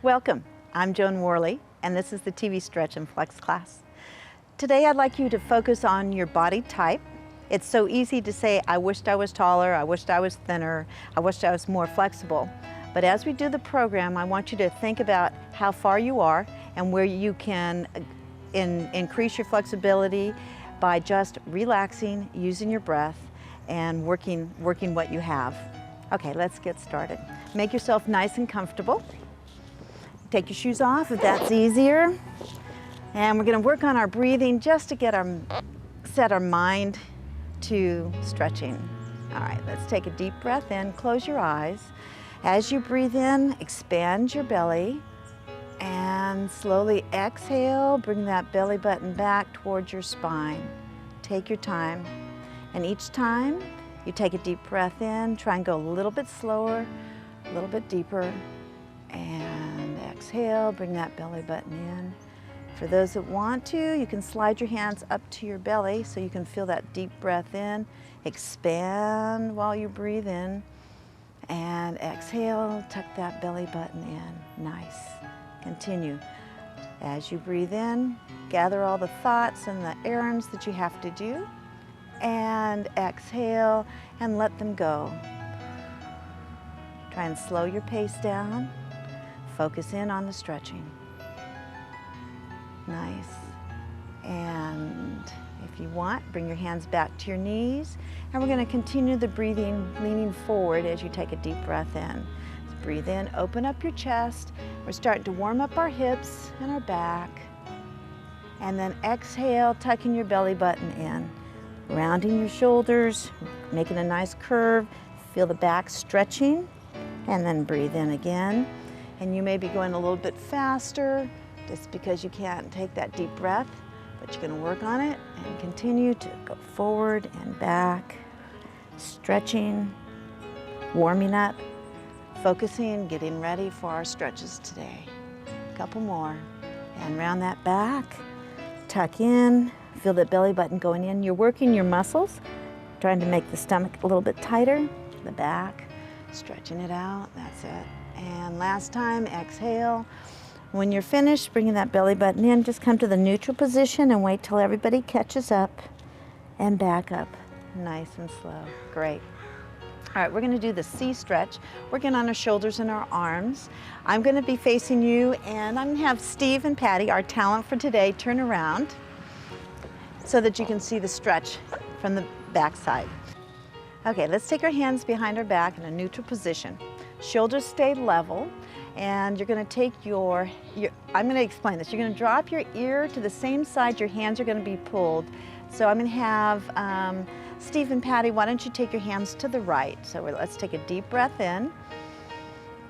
Welcome, I'm Joan Worley, and this is the TV Stretch and Flex class. Today I'd like you to focus on your body type. It's so easy to say, I wished I was taller, I wished I was thinner, I wished I was more flexible. But as we do the program, I want you to think about how far you are and where you can increase your flexibility by just relaxing, using your breath, and working what you have. Okay, let's get started. Make yourself nice and comfortable. Take your shoes off if that's easier. And we're gonna work on our breathing just to set our mind to stretching. All right, let's take a deep breath in, close your eyes. As you breathe in, expand your belly and slowly exhale, bring that belly button back towards your spine. Take your time, and each time you take a deep breath in, try and go a little bit slower, a little bit deeper, and exhale, bring that belly button in. For those that want to, you can slide your hands up to your belly so you can feel that deep breath in. Expand while you breathe in, and exhale, tuck that belly button in. Nice. Continue. As you breathe in, gather all the thoughts and the errands that you have to do, and exhale and let them go. Try and slow your pace down. Focus in on the stretching. Nice. And if you want, bring your hands back to your knees, and we're going to continue the breathing, leaning forward as you take a deep breath in. So breathe in, open up your chest. We're starting to warm up our hips and our back. And then exhale, tucking your belly button in. Rounding your shoulders, making a nice curve. Feel the back stretching, and then breathe in again. And you may be going a little bit faster just because you can't take that deep breath, but you're going to work on it and continue to go forward and back, stretching, warming up, focusing, getting ready for our stretches today. A couple more, and round that back, tuck in, feel that belly button going in. You're working your muscles, trying to make the stomach a little bit tighter, the back, stretching it out, that's it. And last time, exhale. When you're finished bringing that belly button in, just come to the neutral position and wait till everybody catches up and back up, nice and slow. Great. All right, we're gonna do the C stretch, working on our shoulders and our arms. I'm gonna be facing you, and I'm gonna have Steve and Patty, our talent for today, turn around so that you can see the stretch from the back side. Okay, let's take our hands behind our back in a neutral position. Shoulders stay level, and you're gonna take I'm gonna explain this. You're gonna drop your ear to the same side your hands are gonna be pulled. So I'm gonna have Steve and Patty, why don't you take your hands to the right? So let's take a deep breath in.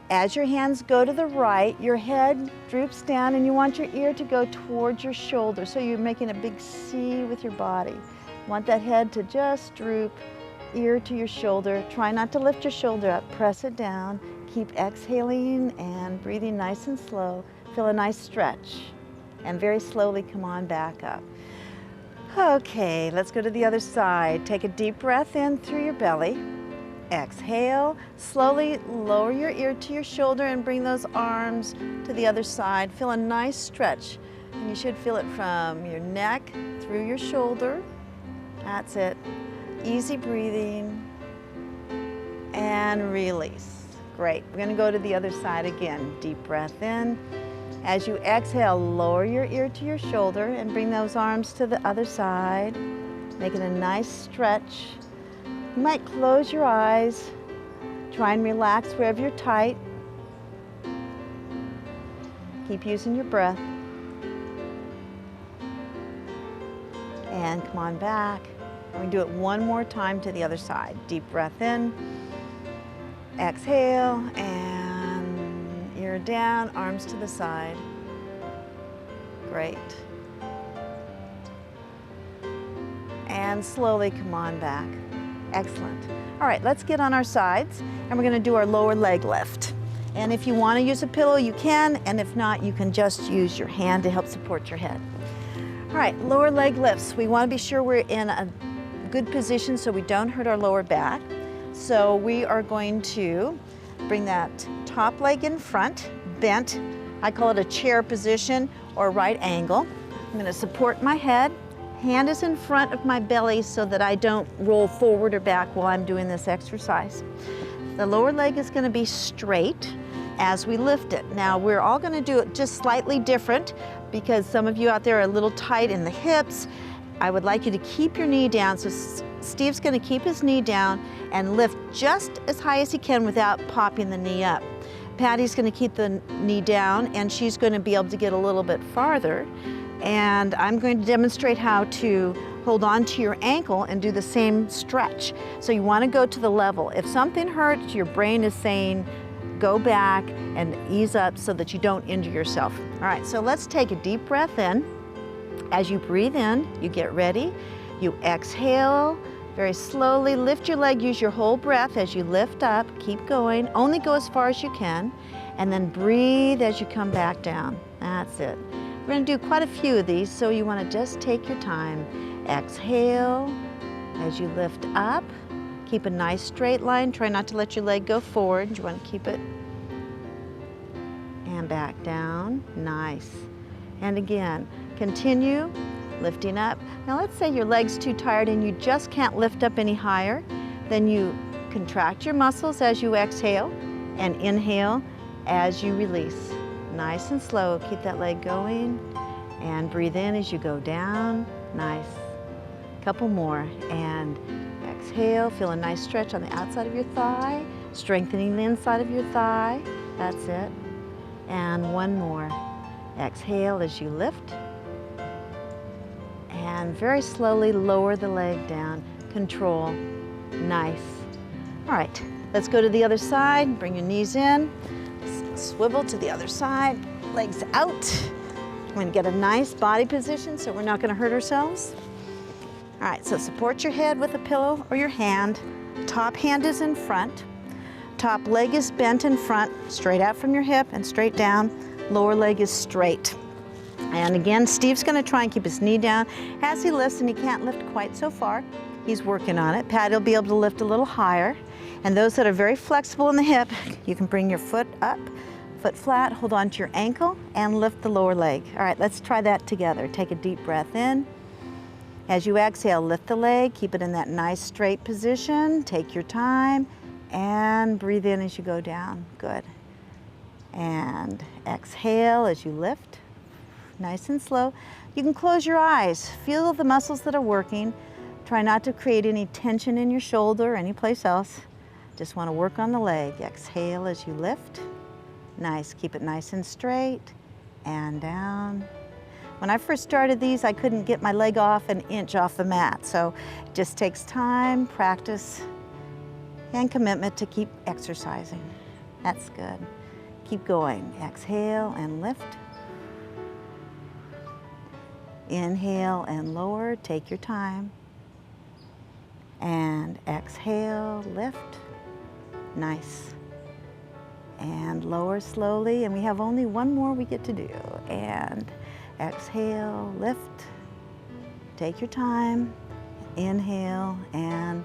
As your hands go to the right, your head droops down, and you want your ear to go towards your shoulder. So you're making a big C with your body. You want that head to just droop, ear to your shoulder. Try not to lift your shoulder up, press it down. Keep exhaling and breathing nice and slow. Feel a nice stretch, and very slowly come on back up. Okay, let's go to the other side. Take a deep breath in through your belly. Exhale, slowly lower your ear to your shoulder and bring those arms to the other side. Feel a nice stretch, and you should feel it from your neck through your shoulder. That's it. Easy breathing, and release. Great. We're going to go to the other side again. Deep breath in. As you exhale, lower your ear to your shoulder and bring those arms to the other side, making a nice stretch. You might close your eyes. Try and relax wherever you're tight. Keep using your breath. And come on back. And we do it one more time to the other side. Deep breath in. Exhale, and ear down, arms to the side. Great. And slowly come on back. Excellent. All right, let's get on our sides, and we're gonna do our lower leg lift. And if you wanna use a pillow, you can, and if not, you can just use your hand to help support your head. All right, lower leg lifts. We wanna be sure we're in a good position so we don't hurt our lower back. So we are going to bring that top leg in front, bent, I call it a chair position or right angle. I'm going to support my head. Hand is in front of my belly so that I don't roll forward or back while I'm doing this exercise. The lower leg is going to be straight as we lift it. Now we're all going to do it just slightly different because some of you out there are a little tight in the hips. I would like you to keep your knee down. So Steve's going to keep his knee down and lift just as high as he can without popping the knee up. Patty's going to keep the knee down and she's going to be able to get a little bit farther. And I'm going to demonstrate how to hold on to your ankle and do the same stretch. So you want to go to the level. If something hurts, your brain is saying, go back and ease up so that you don't injure yourself. All right, so let's take a deep breath in. As you breathe in, you get ready. You exhale, very slowly lift your leg, use your whole breath as you lift up, keep going, only go as far as you can, and then breathe as you come back down. That's it. We're going to do quite a few of these, so you want to just take your time. Exhale as you lift up. Keep a nice straight line. Try not to let your leg go forward. You want to keep it. And back down. Nice. And again, continue lifting up. Now let's say your leg's too tired and you just can't lift up any higher. Then you contract your muscles as you exhale and inhale as you release. Nice and slow. Keep that leg going and breathe in as you go down. Nice. Couple more and exhale. Feel a nice stretch on the outside of your thigh, strengthening the inside of your thigh. That's it. And one more. Exhale as you lift. And very slowly lower the leg down. Control. Nice. All right, let's go to the other side. Bring your knees in. Swivel to the other side, legs out. We're going to get a nice body position so we're not going to hurt ourselves. All right, so support your head with a pillow or your hand. Top hand is in front. Top leg is bent in front, straight out from your hip and straight down. Lower leg is straight. And again, Steve's going to try and keep his knee down. As he lifts, and he can't lift quite so far, he's working on it. Patty will be able to lift a little higher. And those that are very flexible in the hip, you can bring your foot up, foot flat, hold on to your ankle, and lift the lower leg. All right, let's try that together. Take a deep breath in. As you exhale, lift the leg, keep it in that nice straight position. Take your time, and breathe in as you go down. Good. And exhale as you lift, nice and slow. You can close your eyes. Feel the muscles that are working. Try not to create any tension in your shoulder or anyplace else. Just want to work on the leg. Exhale as you lift. Nice. Keep it nice and straight and down. When I first started these, I couldn't get my leg off an inch off the mat. So it just takes time, practice, and commitment to keep exercising. That's good. Keep going. Exhale and lift. Inhale and lower. Take your time. And exhale, lift. Nice. And lower slowly, and we have only one more we get to do. And exhale, lift. Take your time. Inhale and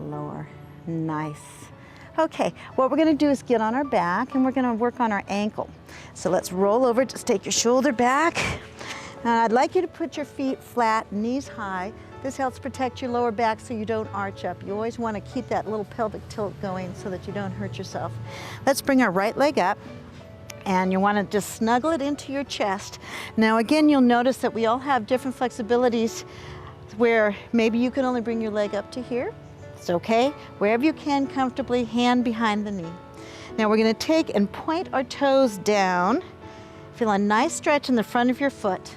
lower. Nice. Okay, what we're going to do is get on our back and we're going to work on our ankle. So let's roll over, just take your shoulder back. And I'd like you to put your feet flat, knees high. This helps protect your lower back so you don't arch up. You always want to keep that little pelvic tilt going so that you don't hurt yourself. Let's bring our right leg up, and you want to just snuggle it into your chest. Now again, you'll notice that we all have different flexibilities where maybe you can only bring your leg up to here. It's okay. Wherever you can comfortably, hand behind the knee. Now we're going to take and point our toes down. Feel a nice stretch in the front of your foot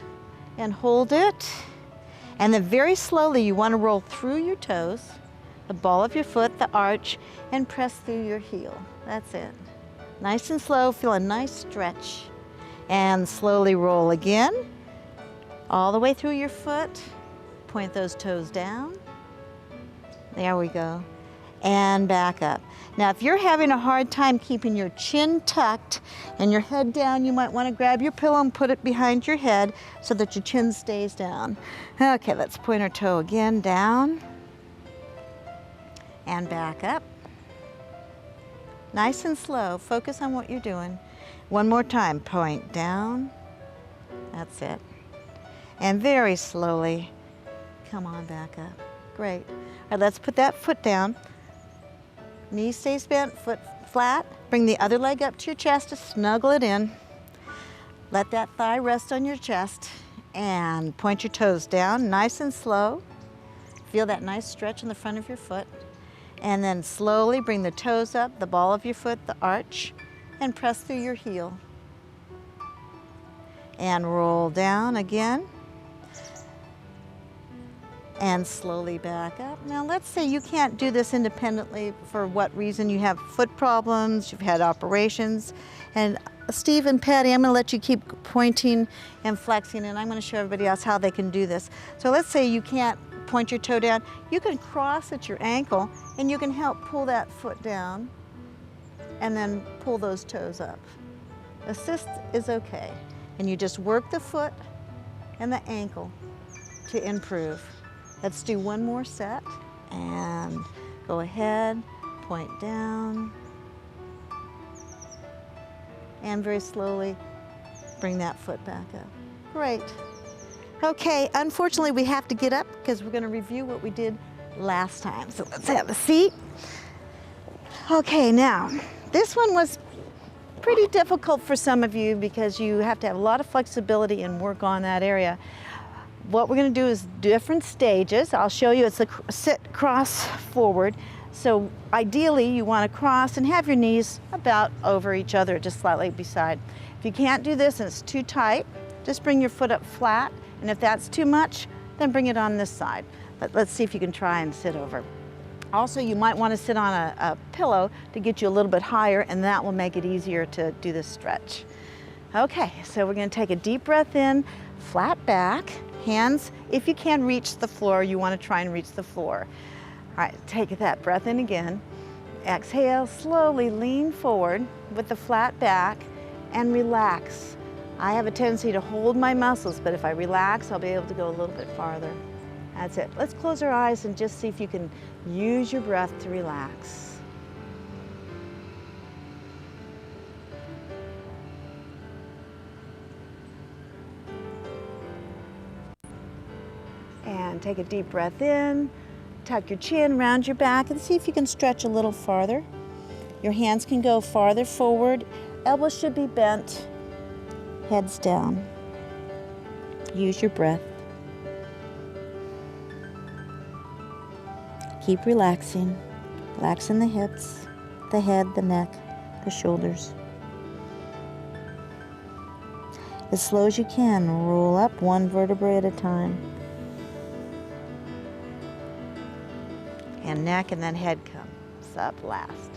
and hold it. And then very slowly you want to roll through your toes, the ball of your foot, the arch, and press through your heel. That's it. Nice and slow, feel a nice stretch. And slowly roll again, all the way through your foot. Point those toes down. There we go. And back up. Now, if you're having a hard time keeping your chin tucked and your head down, you might want to grab your pillow and put it behind your head so that your chin stays down. Okay, let's point our toe again, down and back up. Nice and slow. Focus on what you're doing. One more time. Point down. That's it. And very slowly, come on back up. Great. All right, let's put that foot down. Knee stays bent, foot flat. Bring the other leg up to your chest to snuggle it in. Let that thigh rest on your chest and point your toes down, nice and slow. Feel that nice stretch in the front of your foot. And then slowly bring the toes up, the ball of your foot, the arch, and press through your heel. And roll down again. And slowly back up. Now let's say you can't do this independently for what reason. You have foot problems, you've had operations, and Steve and Patty, I'm going to let you keep pointing and flexing, and I'm going to show everybody else how they can do this. So let's say you can't point your toe down. You can cross at your ankle, and you can help pull that foot down, and then pull those toes up. Assist is okay, and you just work the foot and the ankle to improve. Let's do one more set, and go ahead, point down, and very slowly bring that foot back up. Great. Okay, unfortunately we have to get up because we're going to review what we did last time. So let's have a seat. Okay, now this one was pretty difficult for some of you because you have to have a lot of flexibility and work on that area. What we're going to do is different stages. I'll show you. It's a sit, cross, forward. So ideally you want to cross and have your knees about over each other, just slightly beside. If you can't do this and it's too tight, just bring your foot up flat, and if that's too much, then bring it on this side. But let's see if you can try and sit over. Also, you might want to sit on a pillow to get you a little bit higher, and that will make it easier to do this stretch. Okay, so we're going to take a deep breath in, flat back, hands, if you can reach the floor, you want to try and reach the floor. All right, take that breath in again. Exhale, slowly lean forward with the flat back and relax. I have a tendency to hold my muscles, but if I relax, I'll be able to go a little bit farther. That's it. Let's close our eyes and just see if you can use your breath to relax. And take a deep breath in. Tuck your chin, round your back, and see if you can stretch a little farther. Your hands can go farther forward. Elbows should be bent. Heads down. Use your breath. Keep relaxing. Relaxing the hips, the head, the neck, the shoulders. As slow as you can, roll up one vertebrae at a time. And neck and then head comes up last.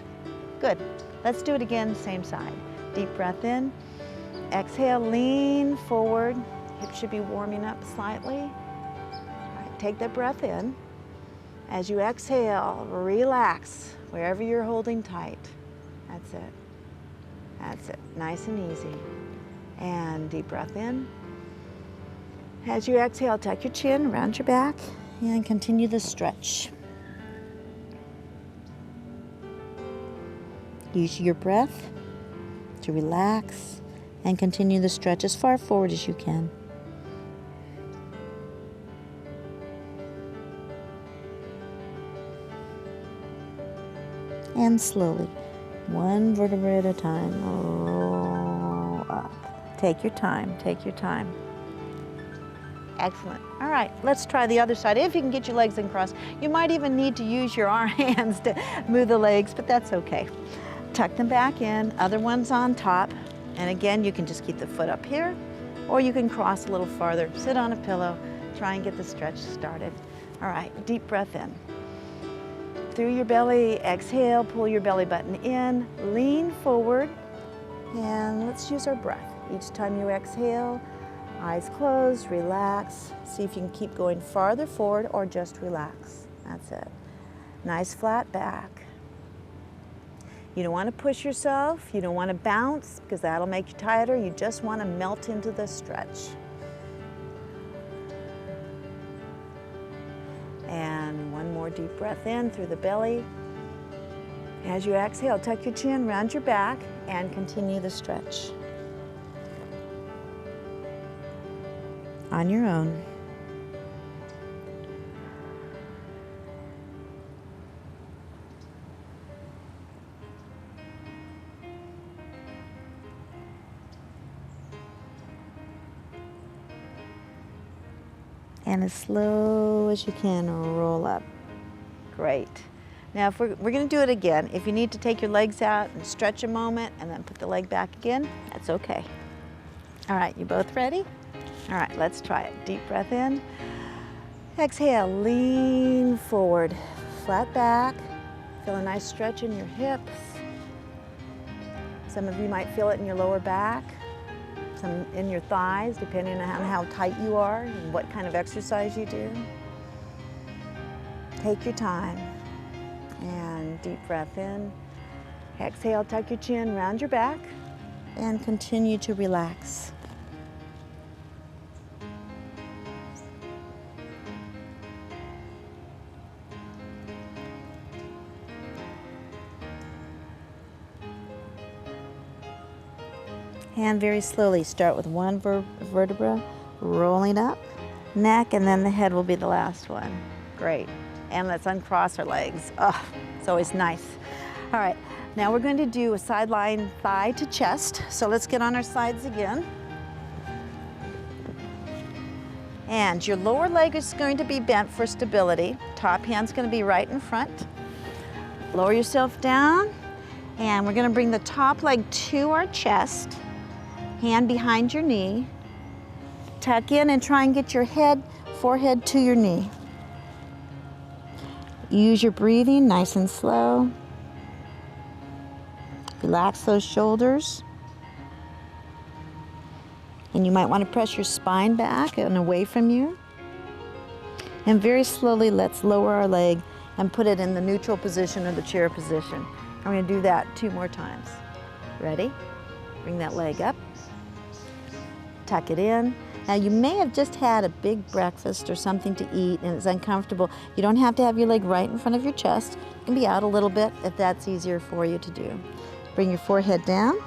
Good. Let's do it again, same side. Deep breath in. Exhale, lean forward. Hips should be warming up slightly. All right, take that breath in. As you exhale, relax wherever you're holding tight. That's it. That's it. Nice and easy. And deep breath in. As you exhale, tuck your chin, round your back, and continue the stretch. Use your breath to relax and continue the stretch as far forward as you can. And slowly, one vertebrae at a time, roll up. Take your time, take your time. Excellent. All right, let's try the other side. If you can get your legs uncrossed, you might even need to use your arm hands to move the legs, but that's okay. Tuck them back in, other one's on top. And again, you can just keep the foot up here, or you can cross a little farther. Sit on a pillow, try and get the stretch started. All right, deep breath in. Through your belly, exhale, pull your belly button in, lean forward, and let's use our breath. Each time you exhale, eyes closed, relax. See if you can keep going farther forward or just relax. That's it. Nice flat back. You don't want to push yourself, you don't want to bounce because that'll make you tighter. You just want to melt into the stretch. And one more deep breath in through the belly. As you exhale, tuck your chin, round your back, and continue the stretch. On your own. And as slow as you can, roll up. Great. Now if we're going to do it again. If you need to take your legs out and stretch a moment and then put the leg back again, that's okay. All right, you both ready? All right, let's try it. Deep breath in. Exhale, lean forward, flat back. Feel a nice stretch in your hips. Some of you might feel it in your lower back, some in your thighs, depending on how tight you are and what kind of exercise you do. Take your time and deep breath in. Exhale, tuck your chin, round your back, and continue to relax. And very slowly start with one vertebra rolling up, neck, and then the head will be the last one. Great. And let's uncross our legs. Oh, it's always nice. All right, now we're going to do a sideline thigh to chest. So let's get on our sides again. And your lower leg is going to be bent for stability. Top hand's going to be right in front. Lower yourself down, and we're going to bring the top leg to our chest. Hand behind your knee. Tuck in and try and get your forehead to your knee. Use your breathing nice and slow. Relax those shoulders. And you might want to press your spine back and away from you. And very slowly, let's lower our leg and put it in the neutral position or the chair position. I'm going to do that 2 more times. Ready? Bring that leg up. Tuck it in. Now you may have just had a big breakfast or something to eat and it's uncomfortable. You don't have to have your leg right in front of your chest. It can be out a little bit if that's easier for you to do. Bring your forehead down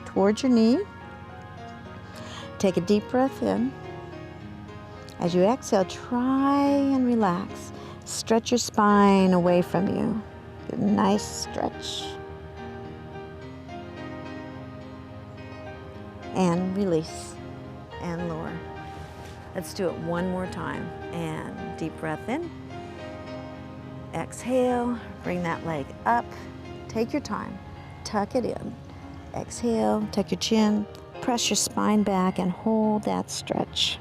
towards your knee. Take a deep breath in. As you exhale, try and relax. Stretch your spine away from you. Get a nice stretch. And release. And lower. Let's do it 1 more time. And deep breath in. Exhale, bring that leg up. Take your time, tuck it in. Exhale, tuck your chin, press your spine back and hold that stretch.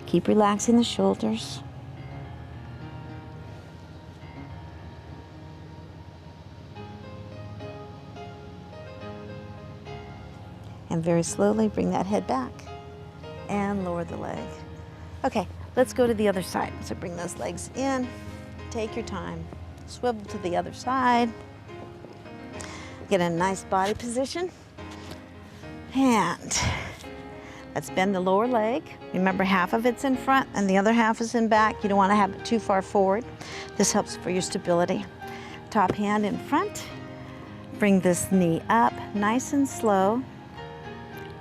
Keep relaxing the shoulders. And very slowly bring that head back and lower the leg. Okay, let's go to the other side. So bring those legs in, take your time, swivel to the other side, get in a nice body position, and let's bend the lower leg. Remember, half of it's in front and the other half is in back. You don't want to have it too far forward. This helps for your stability. Top hand in front, bring this knee up nice and slow.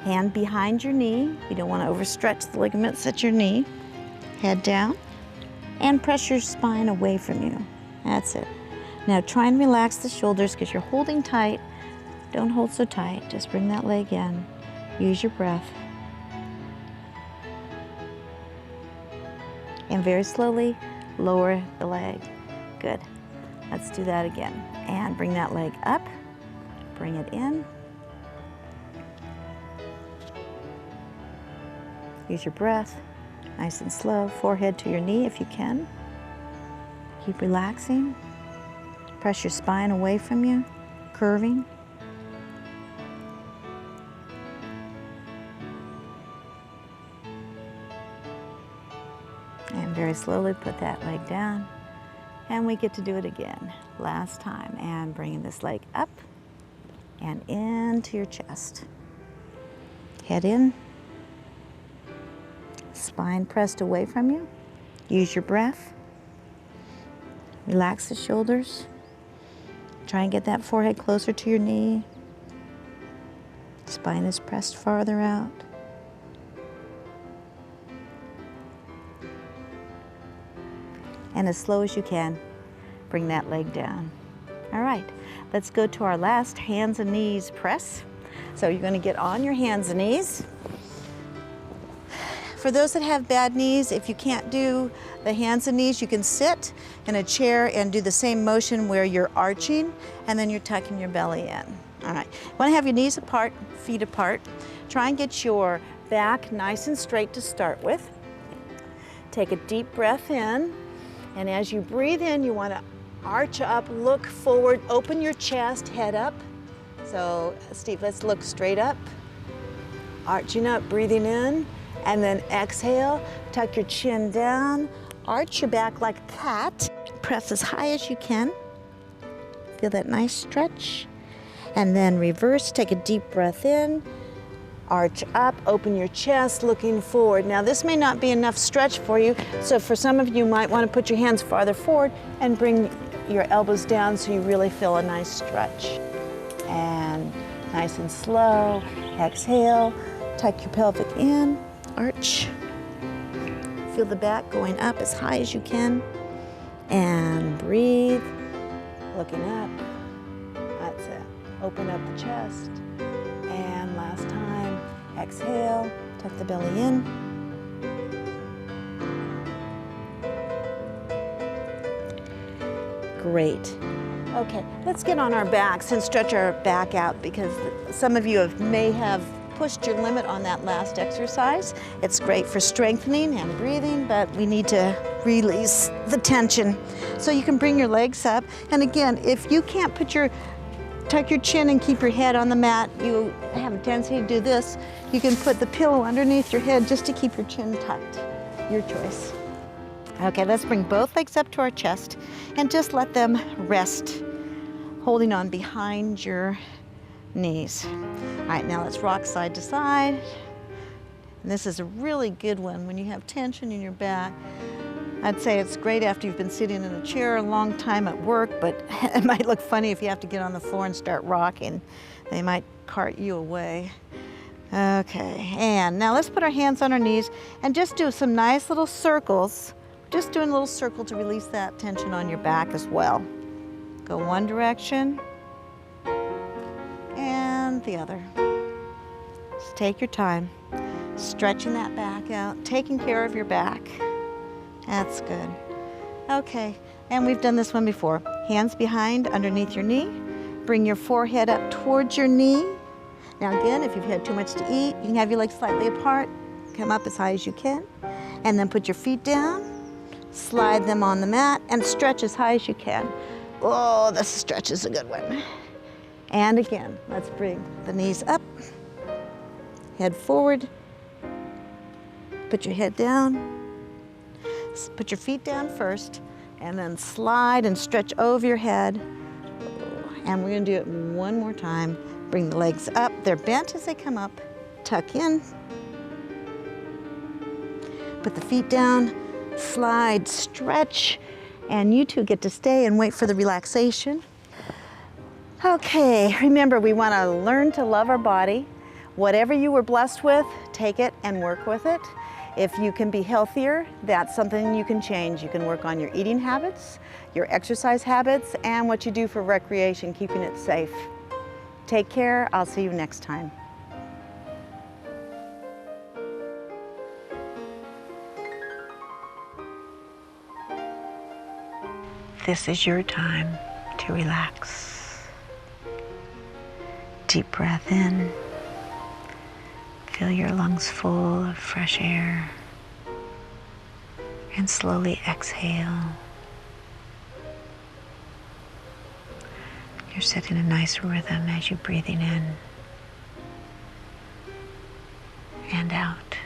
Hand behind your knee. You don't want to overstretch the ligaments at your knee. Head down and press your spine away from you. That's it. Now try and relax the shoulders because you're holding tight. Don't hold so tight. Just bring that leg in. Use your breath. And very slowly lower the leg. Good. Let's do that again. And bring that leg up. Bring it in. Use your breath, nice and slow, forehead to your knee if you can. Keep relaxing. Press your spine away from you, curving. And very slowly put that leg down. And we get to do it again, last time. And bringing this leg up and into your chest. Head in. Spine pressed away from you. Use your breath. Relax the shoulders. Try and get that forehead closer to your knee. Spine is pressed farther out. And as slow as you can, bring that leg down. All right, let's go to our last hands and knees press. So you're going to get on your hands and knees. For those that have bad knees, if you can't do the hands and knees, you can sit in a chair and do the same motion where you're arching and then you're tucking your belly in. All right, you want to have your knees apart, feet apart. Try and get your back nice and straight to start with. Take a deep breath in, and as you breathe in, you want to arch up, look forward, open your chest, head up. So Steve, let's look straight up. Arching up, breathing in, and then exhale, tuck your chin down, arch your back like a cat, press as high as you can. Feel that nice stretch. And then reverse, take a deep breath in, arch up, open your chest, looking forward. Now this may not be enough stretch for you, so for some of you might want to put your hands farther forward and bring your elbows down so you really feel a nice stretch. And nice and slow, exhale, tuck your pelvic in, arch. Feel the back going up as high as you can. And breathe, looking up. That's it. Open up the chest. And last time, exhale, tuck the belly in. Great. Okay, let's get on our backs and stretch our back out because some of you may have pushed your limit on that last exercise. It's great for strengthening and breathing, but we need to release the tension. So you can bring your legs up. And again, if you can't tuck your chin and keep your head on the mat, you have a tendency to do this, you can put the pillow underneath your head just to keep your chin tucked. Your choice. Okay, let's bring both legs up to our chest and just let them rest, holding on behind your knees. All right, now let's rock side to side. And this is a really good one when you have tension in your back. I'd say it's great after you've been sitting in a chair a long time at work, but it might look funny if you have to get on the floor and start rocking. They might cart you away. Okay, and now let's put our hands on our knees and just do some nice little circles. Just doing a little circle to release that tension on your back as well. Go one direction and the other. Just take your time, stretching that back out, taking care of your back. That's good. Okay, and we've done this one before. Hands behind, underneath your knee. Bring your forehead up towards your knee. Now again, if you've had too much to eat, you can have your legs slightly apart. Come up as high as you can. And then put your feet down. Slide them on the mat and stretch as high as you can. Oh, this stretch is a good one. And again, let's bring the knees up, head forward, put your head down, put your feet down first, and then slide and stretch over your head. And we're gonna do it one more time. Bring the legs up, they're bent as they come up, tuck in, put the feet down, slide, stretch, and you two get to stay and wait for the relaxation. Okay, remember we want to learn to love our body. Whatever you were blessed with, take it and work with it. If you can be healthier, that's something you can change. You can work on your eating habits, your exercise habits, and what you do for recreation, keeping it safe. Take care. I'll see you next time. This is your time to relax. Deep breath in. Feel your lungs full of fresh air. And slowly exhale. You're setting a nice rhythm as you're breathing in and out.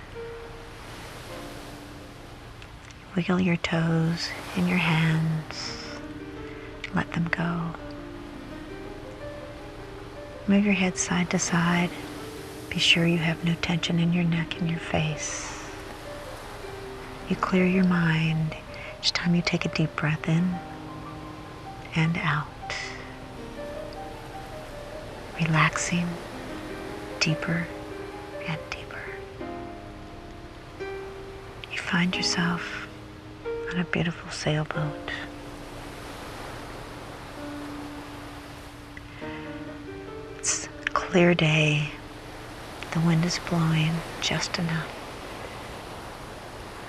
Wiggle your toes in your hands. Let them go. Move your head side to side. Be sure you have no tension in your neck and your face. You clear your mind each time you take a deep breath in and out. relaxing deeper and deeper. You find yourself on a beautiful sailboat. It's a clear day. The wind is blowing just enough.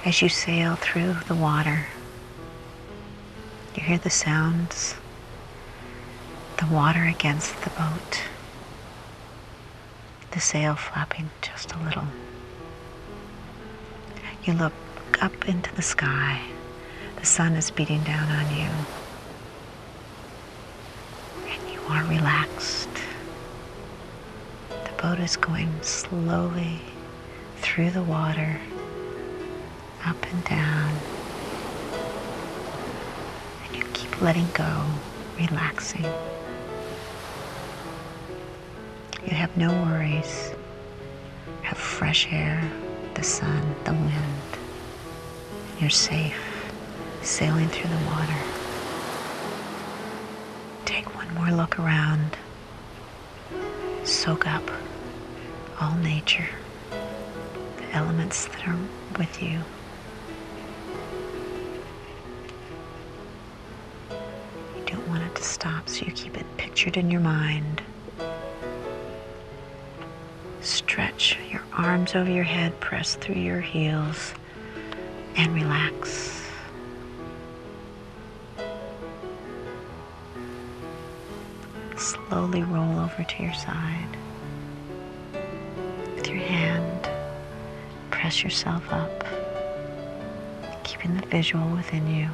As you sail through the water, you hear the sounds, the water against the boat, the sail flapping just a little. You look up into the sky. The sun is beating down on you. And you are relaxed. The boat is going slowly through the water, up and down. And you keep letting go, relaxing. You have no worries. You have fresh air, the sun, the wind. You're safe, sailing through the water. Take one more look around. Soak up all nature, the elements that are with you. You don't want it to stop, so you keep it pictured in your mind. Stretch your arms over your head, press through your heels, and relax. Slowly roll over to your side. With your hand, press yourself up, keeping the visual within you.